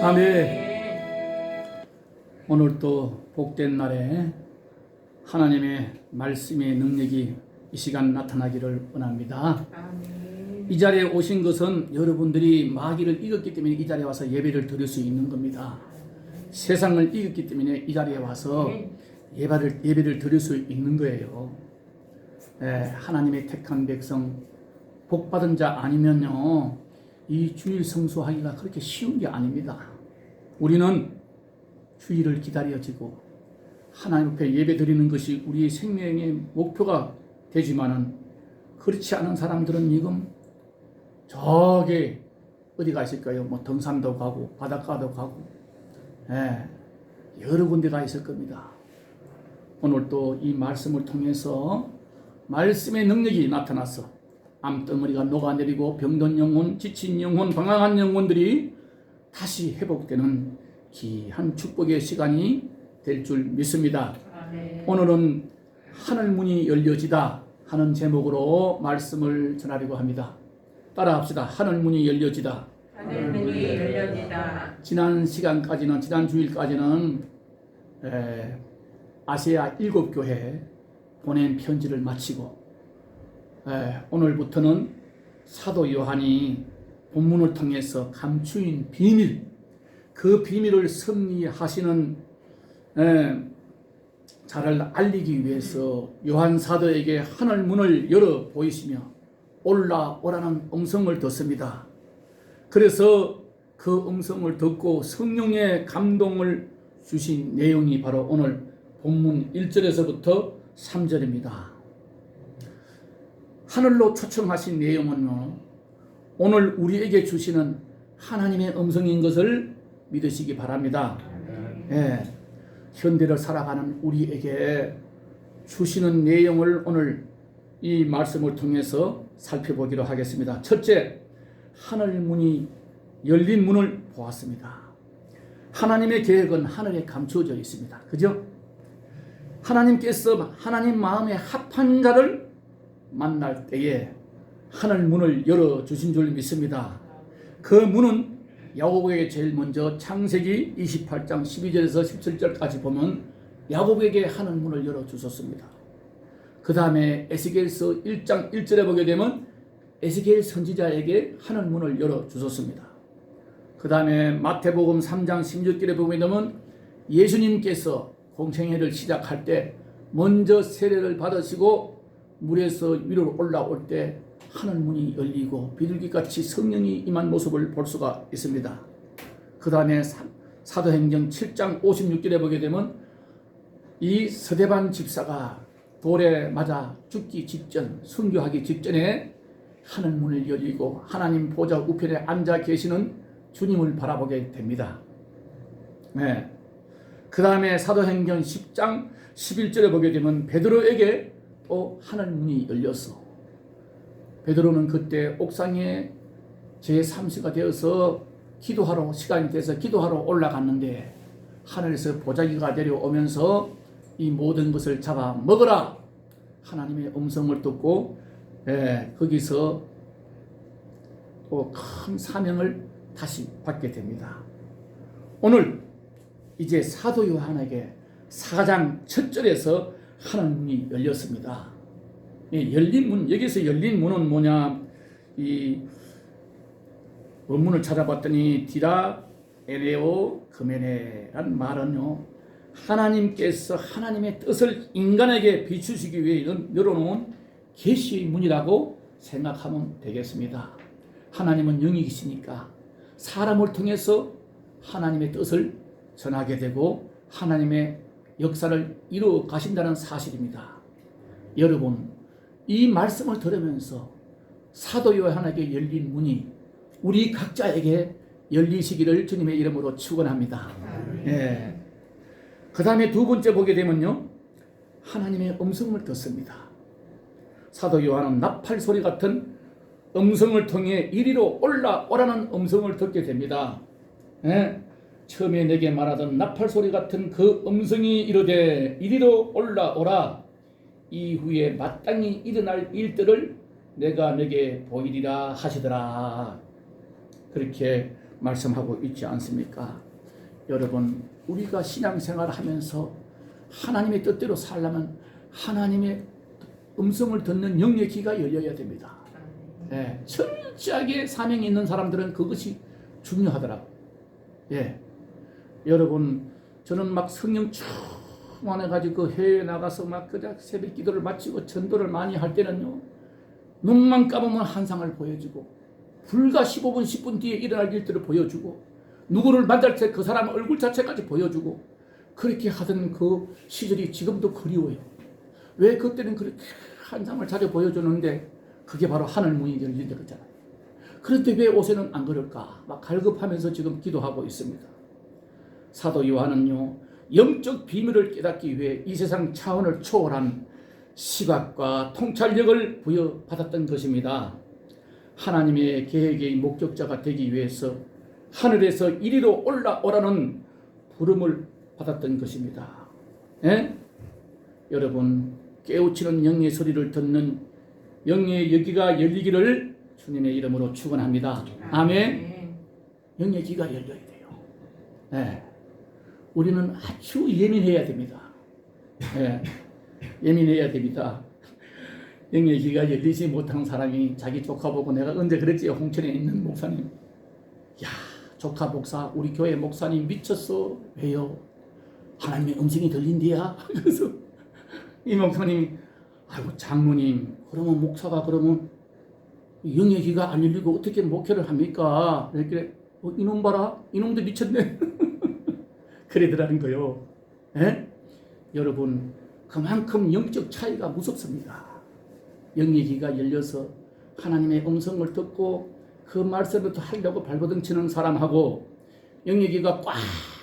아멘. 오늘 또 복된 날에 하나님의 말씀의 능력이 이 시간 나타나기를 원합니다. 아멘. 이 자리에 오신 것은 여러분들이 마귀를 이겼기 때문에 이 자리에 와서 예배를 드릴 수 있는 겁니다. 세상을 이겼기 때문에 이 자리에 와서 예배를 드릴 수 있는 거예요. 하나님의 택한 백성, 복받은 자 아니면요, 이 주일 성수하기가 그렇게 쉬운 게 아닙니다. 우리는 주일을 기다려지고 하나님 앞에 예배 드리는 것이 우리의 생명의 목표가 되지만은, 그렇지 않은 사람들은 지금 저게 어디가 있을까요? 뭐 등산도 가고 바닷가도 가고, 여러 군데가 있을 겁니다. 오늘 또 이 말씀을 통해서 말씀의 능력이 나타나서 암덩어리가 녹아내리고 병든 영혼, 지친 영혼, 방황한 영혼들이 다시 회복되는 귀한 축복의 시간이 될 줄 믿습니다. 아멘. 오늘은 하늘문이 열려지다 하는 제목으로 말씀을 전하려고 합니다. 따라합시다. 하늘문이 열려지다. 하늘문이 열려지다. 지난 주일까지는 아시아 7교회 보낸 편지를 마치고, 오늘부터는 사도 요한이 본문을 통해서 감추인 비밀, 그 비밀을 섭리하시는 자를 알리기 위해서 요한 사도에게 하늘 문을 열어 보이시며 올라오라는 음성을 듣습니다. 그래서 그 음성을 듣고 성령의 감동을 주신 내용이 바로 오늘 본문 1절에서부터 3절입니다. 하늘로 초청하신 내용은요, 오늘 우리에게 주시는 하나님의 음성인 것을 믿으시기 바랍니다. 현대를 살아가는 우리에게 주시는 내용을 오늘 이 말씀을 통해서 살펴보기로 하겠습니다. 첫째, 하늘 문이 열린 문을 보았습니다. 하나님의 계획은 하늘에 감추어져 있습니다. 그죠? 하나님께서 하나님 마음에 합한 자를 만날 때에 하늘 문을 열어주신 줄 믿습니다. 그 문은 야고보에게 제일 먼저 창세기 28장 12절에서 17절까지 보면 야고보에게 하늘 문을 열어주셨습니다. 그 다음에 에스겔서 1장 1절에 보게 되면 에스겔 선지자에게 하늘 문을 열어주셨습니다. 그 다음에 마태복음 3장 16절에 보게 되면 예수님께서 공생애를 시작할 때 먼저 세례를 받으시고 물에서 위로 올라올 때 하늘 문이 열리고 비둘기같이 성령이 임한 모습을 볼 수가 있습니다. 그 다음에 사도행전 7장 56절에 보게 되면 이 스데반 집사가 돌에 맞아 죽기 직전, 순교하기 직전에 하늘 문을 열리고 하나님 보좌 우편에 앉아 계시는 주님을 바라보게 됩니다. 그 다음에 사도행전 10장 11절에 보게 되면 베드로에게 또 하늘 문이 열렸어. 베드로는 그때 옥상에 제3시가 되어서 기도하러, 시간이 돼서 기도하러 올라갔는데 하늘에서 보자기가 내려오면서 이 모든 것을 잡아 먹어라 하나님의 음성을 듣고 거기서 또 큰 사명을 다시 받게 됩니다. 오늘 이제 사도 요한에게 4장 첫 절에서 하늘 문이 열렸습니다. 열린 문, 여기서 열린 문은 뭐냐? 이 원문을 찾아봤더니 디라 에레오 그메네란 말은요, 하나님께서 하나님의 뜻을 인간에게 비추시기 위해 열어놓은 계시의 문이라고 생각하면 되겠습니다. 하나님은 영이시니까 사람을 통해서 하나님의 뜻을 전하게 되고 하나님의 역사를 이루어 가신다는 사실입니다. 여러분, 이 말씀을 들으면서 사도 요한에게 열린 문이 우리 각자에게 열리시기를 주님의 이름으로 축원합니다. 그 다음에 두 번째 보게 되면요, 하나님의 음성을 듣습니다. 사도 요한은 나팔 소리 같은 음성을 통해 이리로 올라오라는 음성을 듣게 됩니다. 처음에 내게 말하던 나팔 소리 같은 그 음성이 이르되 이리로 올라오라. 이후에 마땅히 일어날 일들을 내가 내게 보이리라 하시더라. 그렇게 말씀하고 있지 않습니까? 여러분, 우리가 신앙생활을 하면서 하나님의 뜻대로 살려면 하나님의 음성을 듣는 영의 귀가 열려야 됩니다. 예, 철저하게 사명이 있는 사람들은 그것이 중요하더라고요. 예, 여러분, 저는 막 성령 충만해가지고 그 해외에 나가서 막 그냥 새벽 기도를 마치고 전도를 많이 할 때는요, 눈만 감으면 환상을 보여주고, 불과 15분, 10분 뒤에 일어날 일들을 보여주고, 누구를 만날 때 그 사람 얼굴 자체까지 보여주고, 그렇게 하던 그 시절이 지금도 그리워요. 왜 그때는 그렇게 환상을 자주 보여주는데, 그게 바로 하늘문이 열린다 그랬잖아요. 그런데 왜 옷에는 안 그럴까? 막 갈급하면서 지금 기도하고 있습니다. 사도 요한은요, 영적 비밀을 깨닫기 위해 이 세상 차원을 초월한 시각과 통찰력을 부여받았던 것입니다. 하나님의 계획의 목격자가 되기 위해서 하늘에서 이리로 올라오라는 부름을 받았던 것입니다. 예? 여러분, 깨우치는 영의 소리를 듣는 영의 여기가 열리기를 주님의 이름으로 축원합니다. 아멘. 영의 귀가 열려야 돼요. 예. 우리는 아주 예민해야 됩니다. 예. 예민해야 됩니다. 영의 귀가 열리지 못한 사람이 자기 조카 보고, 내가 언제 그랬지, 홍천에 있는 목사님, 야, 조카 목사, 우리 교회 목사님 미쳤어. 왜요? 하나님의 음성이 들린대야. 그래서 이 목사님이, 아이고 장로님, 그러면 목사가 그러면 영의 귀가 안 열리고 어떻게 목회를 합니까? 이렇게, 이놈 봐라, 이놈도 미쳤네. 그러더라는 거요. 예? 여러분, 그만큼 영적 차이가 무섭습니다. 영의 귀가 열려서 하나님의 음성을 듣고 그 말씀을 또 하려고 발버둥치는 사람하고, 영의 귀가 꽉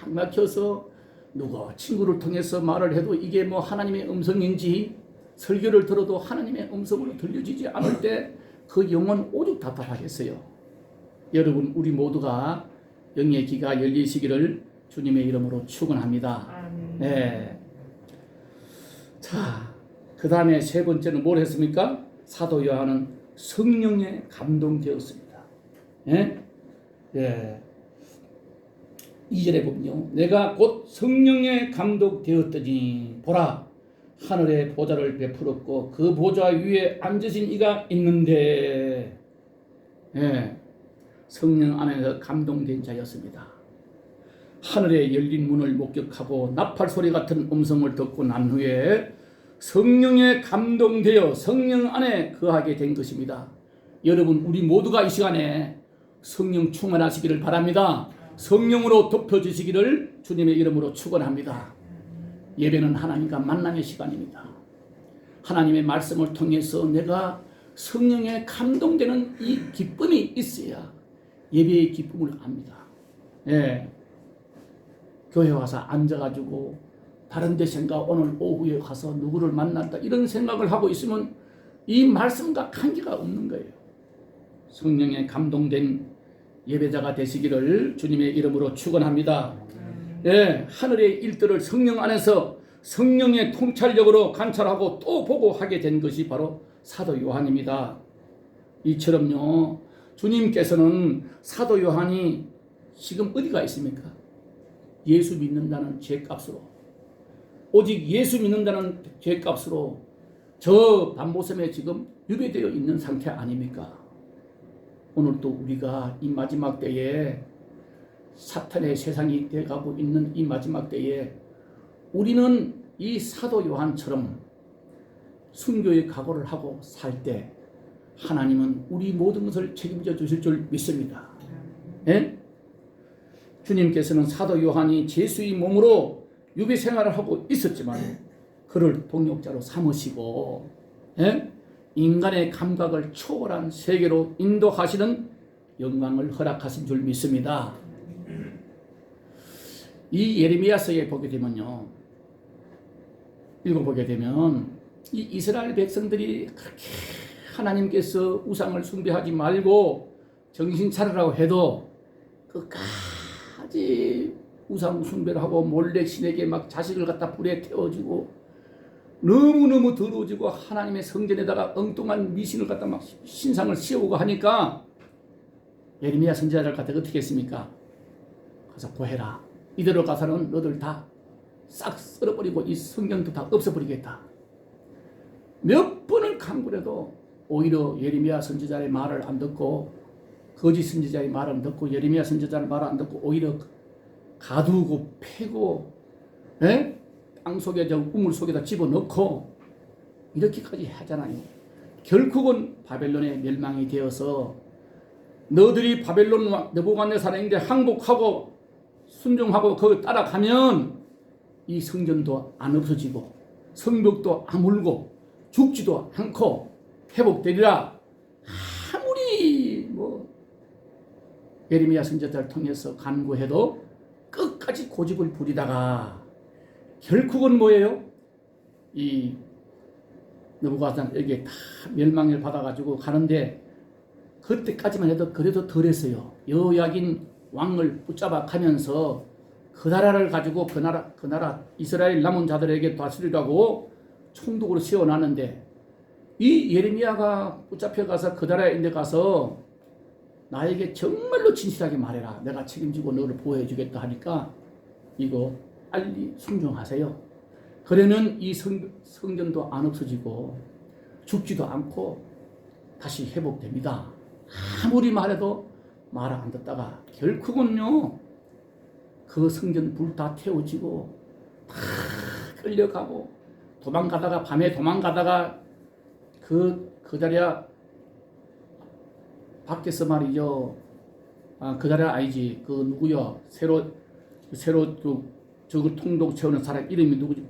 막혀서 누구 친구를 통해서 말을 해도 이게 뭐 하나님의 음성인지, 설교를 들어도 하나님의 음성으로 들려지지 않을 때 그 영혼 오죽 답답하겠어요. 여러분, 우리 모두가 영의 귀가 열리시기를 주님의 이름으로 축원합니다. 네. 자, 그 다음에 세 번째는 뭘 했습니까? 사도 요한은 성령에 감동되었습니다. 예? 예. 2절에 보면요, 내가 곧 성령에 감동되었더니 보라, 하늘의 보좌를 베풀었고 그 보좌 위에 앉으신 이가 있는데, 예, 성령 안에서 감동된 자였습니다. 하늘에 열린 문을 목격하고 나팔 소리 같은 음성을 듣고 난 후에 성령에 감동되어 성령 안에 거하게 된 것입니다. 여러분, 우리 모두가 이 시간에 성령 충만하시기를 바랍니다. 성령으로 덮여주시기를 주님의 이름으로 축원합니다. 예배는 하나님과 만남의 시간입니다. 하나님의 말씀을 통해서 내가 성령에 감동되는 이 기쁨이 있어야 예배의 기쁨을 압니다. 예. 교회 와서 앉아가지고 다른 데 생각, 오늘 오후에 가서 누구를 만났다, 이런 생각을 하고 있으면 이 말씀과 관계가 없는 거예요. 성령에 감동된 예배자가 되시기를 주님의 이름으로 축원합니다. 예, 하늘의 일들을 성령 안에서 성령의 통찰력으로 관찰하고 또 보고 하게 된 것이 바로 사도 요한입니다. 이처럼요, 주님께서는 사도 요한이 지금 어디가 있습니까? 예수 믿는다는 죄값으로, 오직 예수 믿는다는 죄값으로 저 반모섬에 지금 유배되어 있는 상태 아닙니까? 오늘도 우리가 이 마지막 때에, 사탄의 세상이 되어가고 있는 이 마지막 때에 우리는 이 사도 요한처럼 순교의 각오를 하고 살 때 하나님은 우리 모든 것을 책임져 주실 줄 믿습니다. 예? 주님께서는 사도 요한이 제수의 몸으로 유배 생활을 하고 있었지만 그를 동역자로 삼으시고, 예? 인간의 감각을 초월한 세계로 인도하시는 영광을 허락하신 줄 믿습니다. 이 예레미야서에 보게 되면요, 읽어보게 되면 이 이스라엘 백성들이 그렇게 하나님께서 우상을 숭배하지 말고 정신 차리라고 해도 끝까지 우상 숭배를 하고 몰래 신에게 막 자식을 갖다 불에 태워주고 너무너무 더러워지고 하나님의 성전에다가 엉뚱한 미신을 갖다 막 신상을 씌우고 하니까 예레미야 선지자를 갖다 어떻게 했습니까? 가서 보해라. 이대로 가서는 너들 다 싹 쓸어버리고 이 성경도 다 없애버리겠다. 몇 번을 강구를 해도 오히려 예레미야 선지자의 말을 안 듣고 거짓 선지자의 말을 안 듣고 예레미야 선지자의 말을 안 듣고 오히려 가두고 패고 땅 속에 저 우물 속에다 집어넣고 이렇게까지 하잖아요. 결국은 바벨론의 멸망이 되어서 너들이 바벨론 느부갓네살인데 항복하고 순종하고 거기 따라가면 이 성전도 안 없어지고 성벽도 안 울고 죽지도 않고 회복되리라. 아무리 예레미야 선지자를 통해서 간구해도 끝까지 고집을 부리다가 결국은 뭐예요? 이 느부갓네살에게 다 멸망을 받아가지고 가는데 그때까지만 해도 그래도 덜했어요. 여호야긴 왕을 붙잡아 가면서 그 나라를 가지고 그 나라 이스라엘 남은 자들에게 다스리라고 총독으로 세워놨는데 이 예레미야가 붙잡혀 가서 그 나라에 있는 데 가서 나에게 정말로 진실하게 말해라. 내가 책임지고 너를 보호해 주겠다 하니까 이거 빨리 순종하세요. 그러면 이 성전도 안 없어지고 죽지도 않고 다시 회복됩니다. 아무리 말해도 말 안 듣다가 결국은요 그 성전 불 다 태워지고 다 끌려가고 도망가다가 밤에 도망가다가 그 자리야 밖에서 말이죠. 그 자리야 아니지. 그 누구야? 새로 저걸 통독 채우는 사람 이름이 누구지?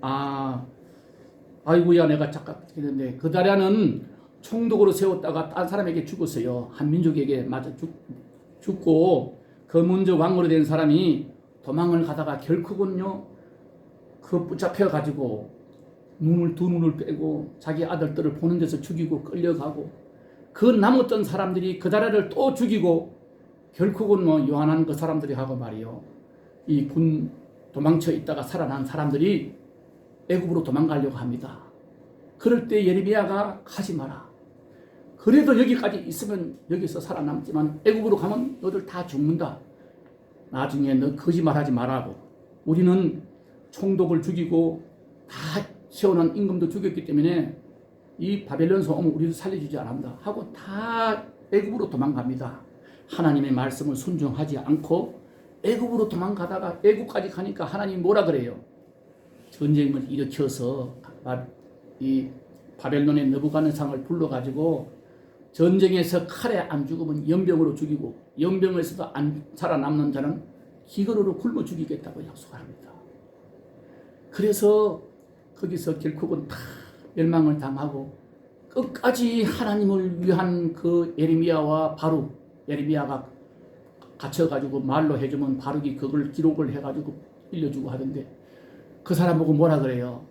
아이고야 내가 착각했는데 그 자리야는 총독으로 세웠다가 딴 사람에게 죽었어요. 한 민족에게 맞아 죽고 그 먼저 왕으로 된 사람이 도망을 가다가 결국은요 그 붙잡혀 가지고 두 눈을 빼고 자기 아들들을 보는 데서 죽이고 끌려가고 그 남았던 사람들이 그 나라를 또 죽이고 결국은 요한한 그 사람들이 하고 말이요 이 군 도망쳐 있다가 살아난 사람들이 애굽으로 도망가려고 합니다. 그럴 때 예레미야가 가지 마라. 그래도 여기까지 있으면 여기서 살아남지만 애굽으로 가면 너들 다 죽는다. 나중에 너 거짓말하지 말라고. 우리는 총독을 죽이고 다 세워놓은 임금도 죽였기 때문에 이 바벨론에서 오면 우리도 살려주지 않는다 하고 다 애굽으로 도망갑니다. 하나님의 말씀을 순종하지 않고 애굽으로 도망가다가 애굽까지 가니까 하나님이 뭐라 그래요? 전쟁을 일으켜서 이 바벨론의 느부갓네살을 불러가지고 전쟁에서 칼에 안 죽으면 연병으로 죽이고 연병에서도 안 살아남는 자는 기근으로 굶어 죽이겠다고 약속합니다. 그래서 거기서 결국은 다 멸망을 당하고 끝까지 하나님을 위한 그 예레미야와 바룩, 예레미야가 갇혀가지고 말로 해주면 바룩이 그걸 기록을 해가지고 일려주고 하던데 그 사람 보고 뭐라 그래요?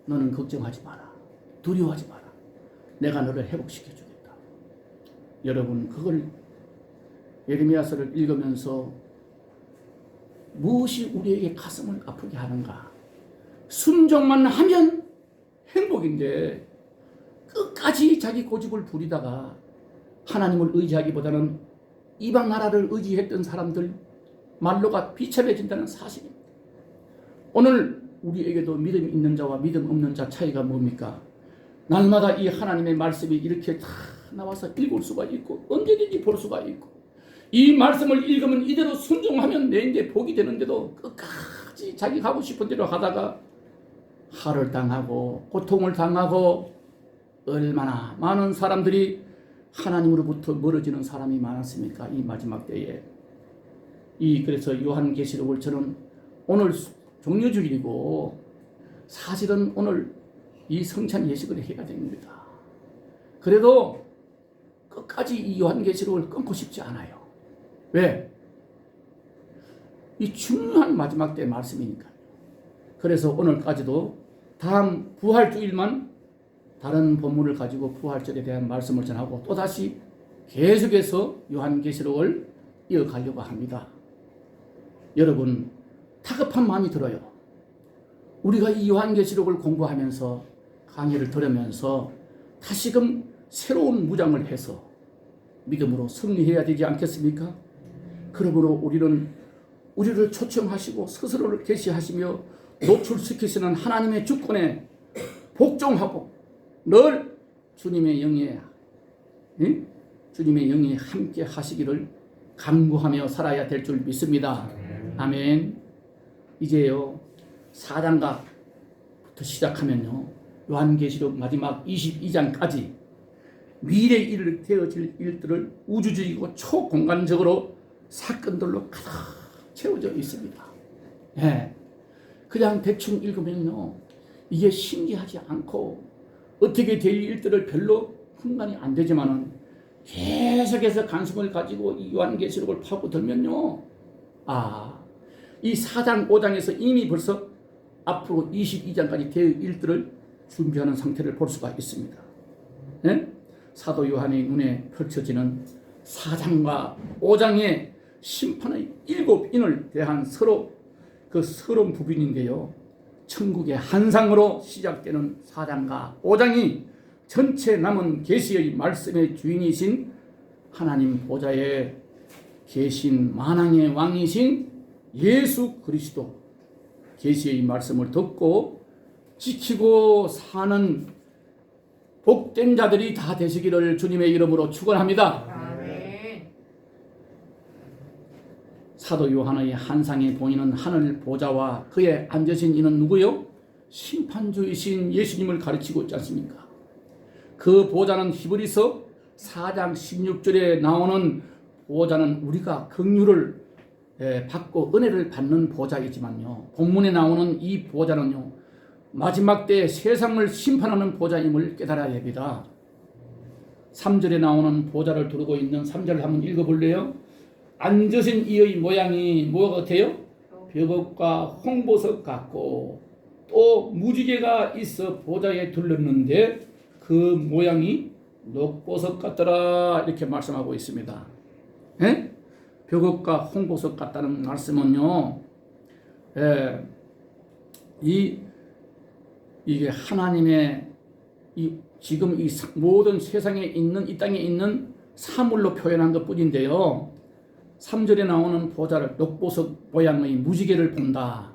너는 걱정하지 마라. 두려워하지 마라. 내가 너를 회복시켜주겠다. 여러분 그걸 예레미야서를 읽으면서 무엇이 우리에게 가슴을 아프게 하는가? 순종만 하면 행복인데 끝까지 자기 고집을 부리다가 하나님을 의지하기보다는 이방 나라를 의지했던 사람들 말로가 비참해진다는 사실입니다. 오늘 우리에게도 믿음 있는 자와 믿음 없는 자 차이가 뭡니까? 날마다 이 하나님의 말씀이 이렇게 다 나와서 읽을 수가 있고 언제든지 볼 수가 있고 이 말씀을 읽으면 이대로 순종하면 내인데 복이 되는데도 끝까지 자기 가고 싶은 대로 하다가 화를 당하고 고통을 당하고 얼마나 많은 사람들이 하나님으로부터 멀어지는 사람이 많았습니까? 이 마지막 때에. 그래서 요한계시록을 저는 오늘 종료주일이고 사실은 오늘 이 성찬 예식을 해야 됩니다. 그래도 끝까지 이 요한계시록을 끊고 싶지 않아요. 왜? 이 중요한 마지막 때 말씀이니까요. 그래서 오늘까지도 다음 부활주일만 다른 본문을 가지고 부활절에 대한 말씀을 전하고 또다시 계속해서 요한계시록을 이어가려고 합니다. 여러분 다급한 마음이 들어요. 우리가 이 요한계시록을 공부하면서 강의를 들으면서 다시금 새로운 무장을 해서 믿음으로 승리해야 되지 않겠습니까? 그러므로 우리는 우리를 초청하시고 스스로를 계시하시며 노출시키시는 하나님의 주권에 복종하고 늘 주님의 영에 주님의 영이 함께 하시기를 간구하며 살아야 될 줄 믿습니다. 아멘. 이제요 4장가부터 시작하면요 요한계시록 마지막 22장까지 미래에 이를 되어질 일들을 우주적이고 초공간적으로 사건들로 가득 채워져 있습니다. 예. 그냥 대충 읽으면요 이게 신기하지 않고 어떻게 될 일들을 별로 분간이 안 되지만은 계속해서 관심을 가지고 이 요한계시록을 파고들면요 이 4장 5장에서 이미 벌써 앞으로 22장까지 될 일들을 준비하는 상태를 볼 수가 있습니다. 네? 사도 요한의 눈에 펼쳐지는 4장과 5장의 심판의 7인을 대한 서로 그 서론 부분인데요. 천국의 한상으로 시작되는 4장과 5장이 전체 남은 계시의 말씀의 주인이신 하나님 보좌에 계신 만왕의 왕이신 예수 그리스도 계시의 말씀을 듣고 지키고 사는 복된 자들이 다 되시기를 주님의 이름으로 축원합니다. 아멘. 사도 요한의 한상에 보이는 하늘 보좌와 그에 앉으신 이는 누구요? 심판주이신 예수님을 가르치고 있지 않습니까? 그 보좌는 히브리서 4장 16절에 나오는 보좌는 우리가 긍휼을 받고 은혜를 받는 보좌이지만요. 본문에 나오는 이 보좌는요. 마지막 때 세상을 심판하는 보좌임을 깨달아야 합니다. 3절에 나오는 보좌를 두르고 있는 3절을 한번 읽어볼래요? 앉으신 이의 모양이 뭐가 같아요? 벽옥과 홍보석 같고 또 무지개가 있어 보좌에 둘렀는데 그 모양이 녹보석 같더라 이렇게 말씀하고 있습니다. 예? 벽옥과 홍보석 같다는 말씀은요, 이게 하나님의 지금 이 모든 세상에 있는 이 땅에 있는 사물로 표현한 것 뿐인데요. 3절에 나오는 보좌를 녹보석 모양의 무지개를 본다.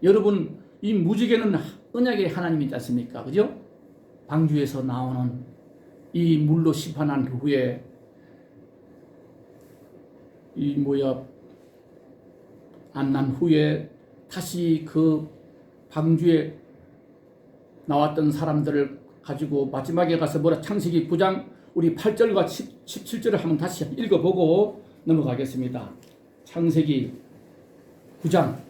여러분, 이 무지개는 언약의 하나님이지 않습니까? 그죠? 방주에서 나오는 이 물로 심판한 후에 안 난 후에 다시 그 방주에 나왔던 사람들을 가지고 마지막에 가서 창세기 9장 우리 8절과 17절을 한번 다시 읽어보고 넘어가겠습니다. 창세기 9장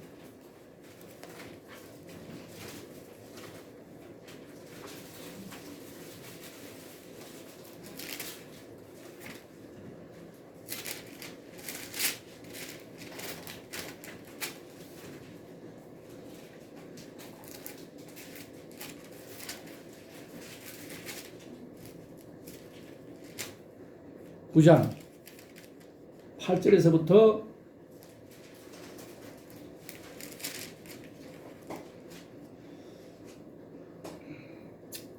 9장 8절에서부터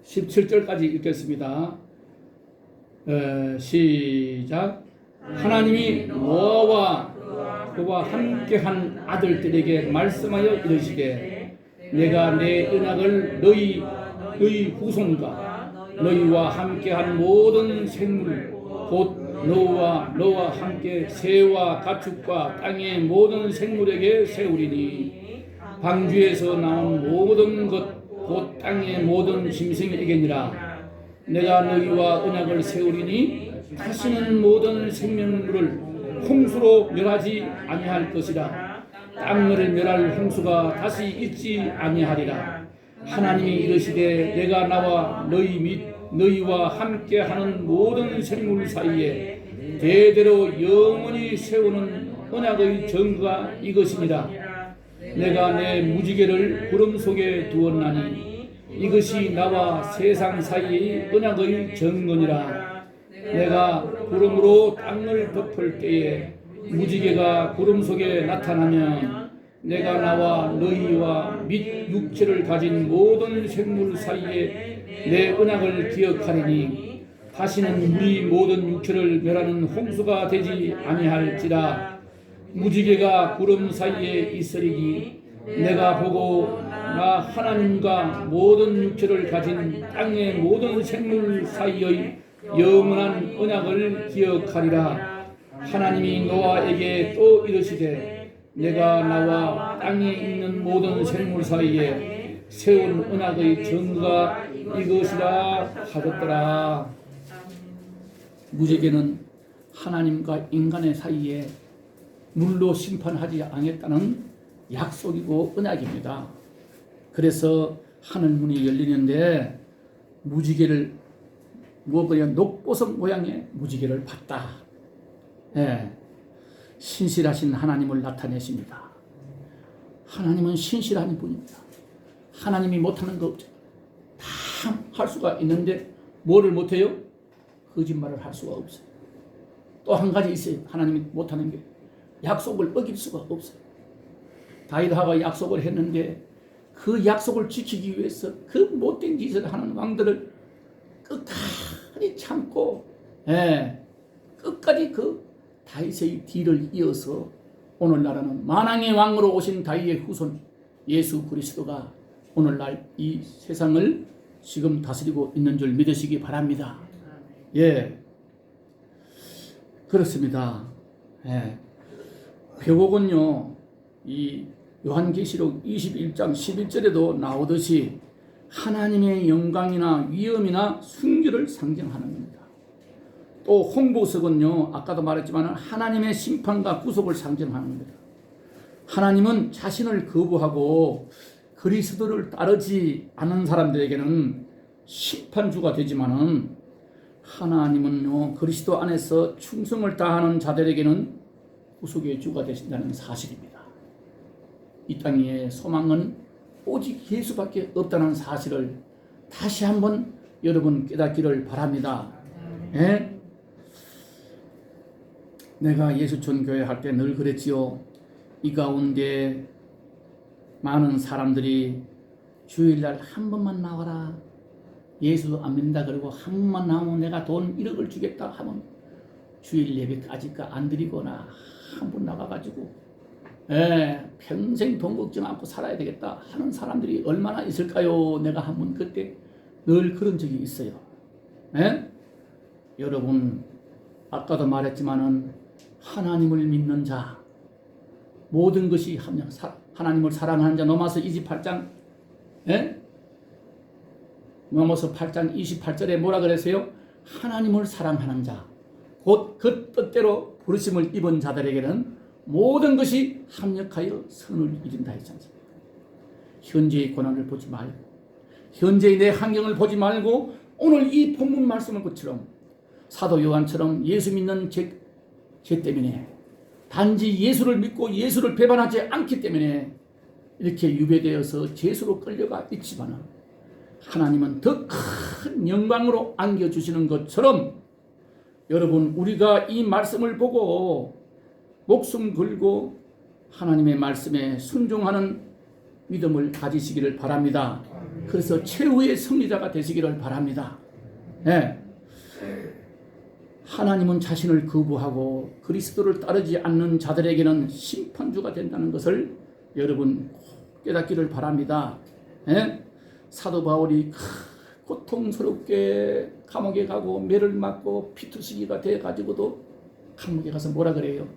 17절까지 읽겠습니다. 시작. 하나님이 노아와 그와 함께한 아들들에게 말씀하여 이르시되 내가 내 언약을 너희 후손과 너희와 함께한 모든 생물 곧 너와 함께 새와 가축과 땅의 모든 생물에게 세우리니 방주에서 나온 모든 것 곧 땅의 모든 짐승에게니라. 내가 너희와 언약을 세우리니 다시는 모든 생명물을 홍수로 멸하지 아니할 것이라. 땅을 멸할 홍수가 다시 있지 아니하리라. 하나님이 이르시되 내가 나와 너희 및 너희와 함께하는 모든 생물 사이에 대대로 영원히 세우는 언약의 증거가 이것이니라. 내가 내 무지개를 구름 속에 두었나니 이것이 나와 세상 사이의 언약의 증거니라. 내가 구름으로 땅을 덮을 때에 무지개가 구름 속에 나타나면 내가 나와 너희와 및 육체를 가진 모든 생물 사이에 내 언약을 기억하리니 다시는 우리 모든 육체를 멸하는 홍수가 되지 아니할지라. 무지개가 구름 사이에 있으리니 내가 보고 나 하나님과 모든 육체를 가진 땅의 모든 생물 사이의 영원한 언약을 기억하리라. 하나님이 노아에게 또 이르시되 내가 나와 땅에 있는 모든 생물 사이에 세운 언약의 증거가 이것이라 하셨더라. 무지개는 하나님과 인간의 사이에 물로 심판하지 않겠다는 약속이고 언약입니다. 그래서 하늘문이 열리는데 무지개를 무엇보다 녹보석 모양의 무지개를 봤다. 예, 신실하신 하나님을 나타내십니다. 하나님은 신실한 분입니다. 하나님이 못하는 거 없죠. 다 할 수가 있는데 뭐를 못해요? 거짓말을 할 수가 없어요. 또 한 가지 있어요. 하나님이 못하는 게 약속을 어길 수가 없어요. 다윗하고 약속을 했는데 그 약속을 지키기 위해서 그 못된 짓을 하는 왕들을 끝까지 참고, 끝까지 그 다윗의 뒤를 이어서 오늘날은 만왕의 왕으로 오신 다윗의 후손 예수 그리스도가 오늘날 이 세상을 지금 다스리고 있는 줄 믿으시기 바랍니다. 예, 그렇습니다. 회복은요, 이 요한계시록 21장 11절에도 나오듯이 하나님의 영광이나 위엄이나 순교를 상징하는 겁니다. 또 홍보석은요, 아까도 말했지만 하나님의 심판과 구속을 상징하는 겁니다. 하나님은 자신을 거부하고 그리스도를 따르지 않은 사람들에게는 심판주가 되지만은 하나님은요, 그리스도 안에서 충성을 다하는 자들에게는 구속의 주가 되신다는 사실입니다. 이 땅의 소망은 오직 예수밖에 없다는 사실을 다시 한번 여러분 깨닫기를 바랍니다. 예? 내가 예수촌 교회 할 때 늘 그랬지요. 이 가운데 많은 사람들이 주일날 한 번만 나와라. 예수 안 믿는다 그러고 한 번만 나오면 내가 돈 1억을 주겠다 하면 주일 예배까지가 안 드리거나 한 번 나가가지고 평생 돈 걱정 않고 살아야 되겠다 하는 사람들이 얼마나 있을까요? 내가 한 번 그때 늘 그런 적이 있어요. 여러분 아까도 말했지만은 하나님을 믿는 자 모든 것이 하나님을 사랑하는 자 로마서 28장 로마서 8장 28절에 뭐라 그랬어요? 하나님을 사랑하는 자 곧 그 뜻대로 부르심을 입은 자들에게는 모든 것이 합력하여 선을 이룬다 했지 않습니까? 현재의 고난을 보지 말고 현재의 내 환경을 보지 말고 오늘 이 본문 말씀을 것처럼 사도 요한처럼 예수 믿는 제 때문에 단지 예수를 믿고 예수를 배반하지 않기 때문에 이렇게 유배되어서 죄수로 끌려가 있지만 하나님은 더 큰 영광으로 안겨주시는 것처럼 여러분 우리가 이 말씀을 보고 목숨 걸고 하나님의 말씀에 순종하는 믿음을 가지시기를 바랍니다. 그래서 최후의 승리자가 되시기를 바랍니다. 하나님은 자신을 거부하고 그리스도를 따르지 않는 자들에게는 심판주가 된다는 것을 여러분 깨닫기를 바랍니다. 사도 바울이 고통스럽게 감옥에 가고 매를 맞고 피투시기가 돼가지고도 감옥에 가서 뭐라 그래요?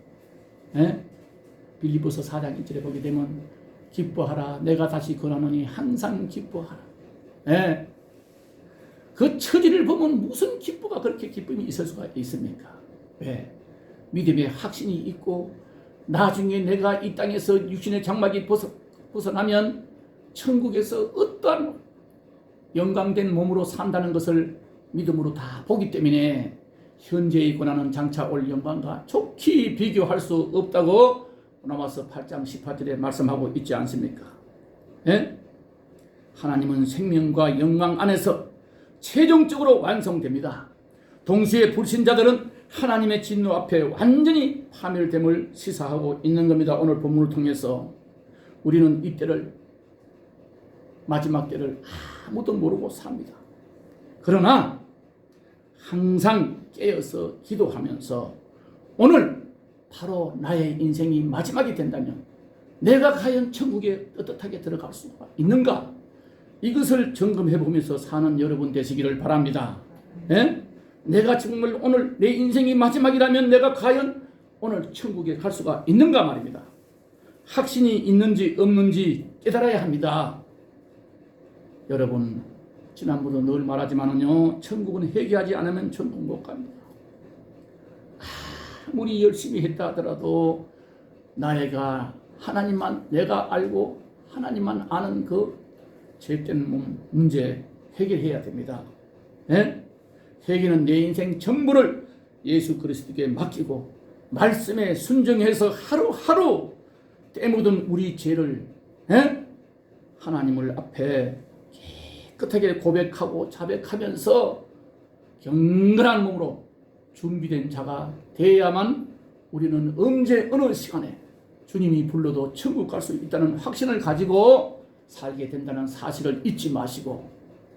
빌립보서 4장 1절에 보게 되면 기뻐하라 내가 다시 권하노니 항상 기뻐하라. 그 처지를 보면 무슨 기쁨가 그렇게 기쁨이 있을 수가 있습니까? 믿음의 확신이 있고 나중에 내가 이 땅에서 육신의 장막이 벗어나면 천국에서 어떠한 영광된 몸으로 산다는 것을 믿음으로 다 보기 때문에 현재의 고난은 장차 올 영광과 좋게 비교할 수 없다고 로마서 8장 18절에 말씀하고 있지 않습니까? 하나님은 생명과 영광 안에서 최종적으로 완성됩니다. 동시에 불신자들은 하나님의 진노 앞에 완전히 파멸됨을 시사하고 있는 겁니다. 오늘 본문을 통해서 우리는 이때를 마지막 때를 아무도 모르고 삽니다. 그러나 항상 깨어서 기도하면서 오늘 바로 나의 인생이 마지막이 된다면 내가 과연 천국에 떳떳하게 들어갈 수가 있는가? 이것을 점검해 보면서 사는 여러분 되시기를 바랍니다. 예? 내가 정말 오늘 내 인생이 마지막이라면 내가 과연 오늘 천국에 갈 수가 있는가 말입니다. 확신이 있는지 없는지 깨달아야 합니다. 여러분, 지난번도 늘 말하지만은요, 천국은 회개하지 않으면 천국 못 갑니다. 아무리 열심히 했다 하더라도 내가 하나님만 내가 알고 하나님만 아는 그 죄된 문제 해결해야 됩니다. 예? 회개는 내 인생 전부를 예수 그리스도께 맡기고 말씀에 순종해서 하루하루 때묻은 우리 죄를 하나님을 앞에 깨끗하게 고백하고 자백하면서 경건한 몸으로 준비된 자가 되어야만 우리는 언제 어느 시간에 주님이 불러도 천국 갈 수 있다는 확신을 가지고 살게 된다는 사실을 잊지 마시고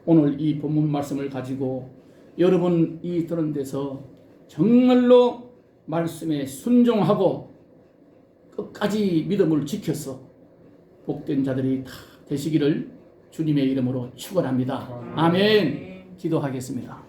오늘 이 본문 말씀을 가지고 여러분 이 들은 데서 정말로 말씀에 순종하고 끝까지 믿음을 지켜서 복된 자들이 다 되시기를 주님의 이름으로 축원합니다. 아멘. 기도하겠습니다.